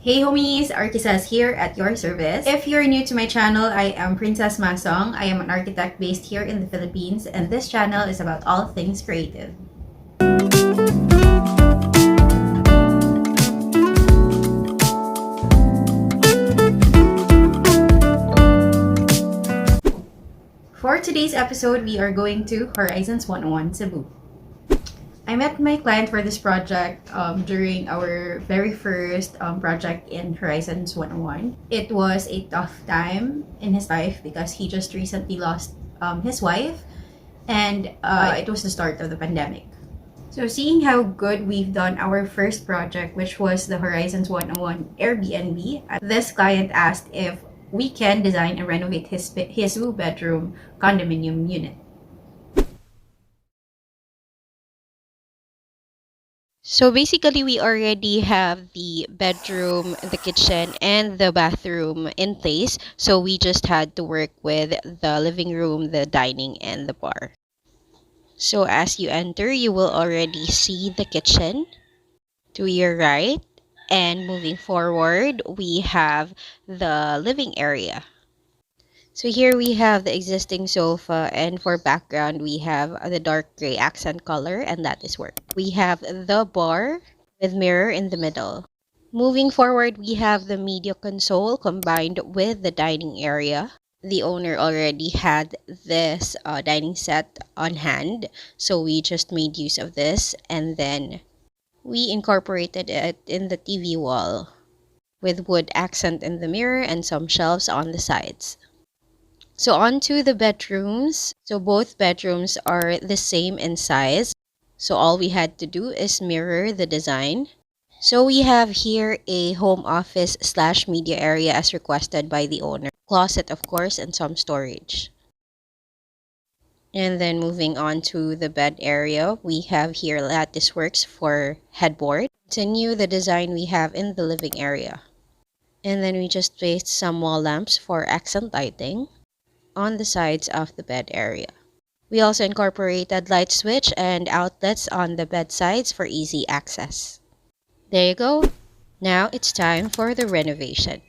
Hey homies, ArchiCez here at your service. If you're new to my channel, I am Princess Masong. I am an architect based here in the Philippines, and this channel is about all things creative. For today's episode, we are going to Horizons 101 Cebu. I met my client for this project during our very first project in Horizons 101. It was a tough time in his life because he just recently lost his wife, and it was the start of the pandemic. So seeing how good we've done our first project, which was the Horizons 101 Airbnb, this client asked if we can design and renovate his two-bedroom condominium unit. So basically, we already have the bedroom, the kitchen, and the bathroom in place. So we just had to work with the living room, the dining, and the bar. So as you enter, you will already see the kitchen to your right. And moving forward, we have the living area. So here we have the existing sofa, and for background we have the dark gray accent color, and that is work. We have the bar with mirror in the middle. Moving forward, we have the media console combined with the dining area. The owner already had this dining set on hand, so we just made use of this, and then we incorporated it in the TV wall with wood accent in the mirror and some shelves on the sides. So on to the bedrooms. So both bedrooms are the same in size. So all we had to do is mirror the design. So we have here a home office / media area as requested by the owner. Closet, of course, and some storage. And then moving on to the bed area, we have here lattice works for headboard. Continue the design we have in the living area. And then we just placed some wall lamps for accent lighting on the sides of the bed area. We also incorporated light switch and outlets on the bed sides for easy access. There you go. Now it's time for the renovation.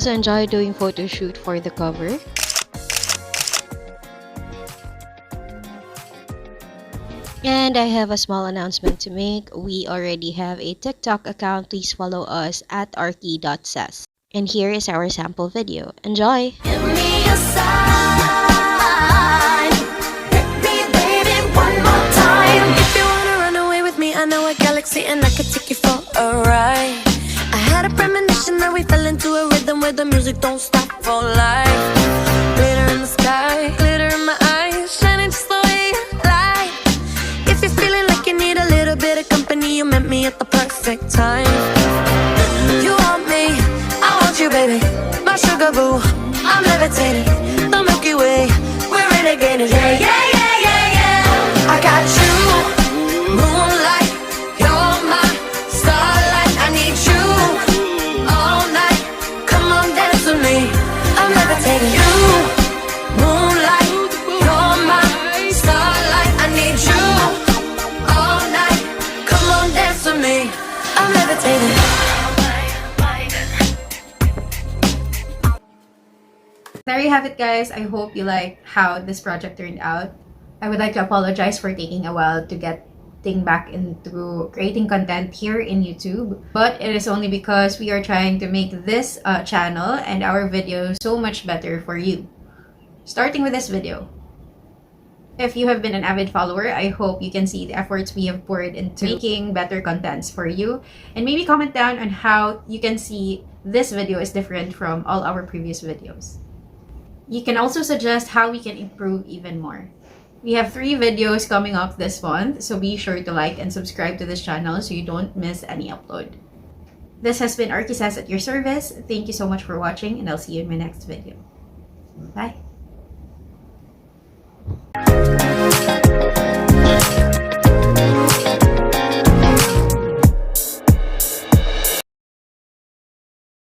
also enjoy doing photo shoot for the cover. And I have a small announcement to make. We already have a TikTok account. Please follow us at archi.cez. And here is our sample video. Enjoy! Give me a sign. Hit me, baby, one more time. If you wanna run away with me, I know a galaxy and I could take you for a ride. I had a premonition that we fell into a rhythm where the music don't stop for life. Glitter in the sky, glitter in my eyes, shining just the way you like. If you're feeling like you need a little bit of company, you met me at the perfect time. You want me, I want you, baby, my sugar boo. I'm levitating, the Milky Way, we're renegading. Yeah, yeah, yeah, yeah, yeah. I got you, moonlight, you're my starlight. I need you all night. Come on, dance with me. I'm levitating. You, moonlight, you're my starlight. I need you all night. Come on, dance with me. I'm levitating. There you have it, guys. I hope you like how this project turned out. I would like to apologize for taking a while to get back into creating content here in YouTube, but it is only because we are trying to make this channel and our videos so much better for you. Starting with this video. If you have been an avid follower, I hope you can see the efforts we have poured into making better contents for you, and maybe comment down on how you can see this video is different from all our previous videos. You can also suggest how we can improve even more. We have 3 videos coming up this month, so be sure to like and subscribe to this channel so you don't miss any upload. This has been ArchiCez at your service. Thank you so much for watching, and I'll see you in my next video. Bye!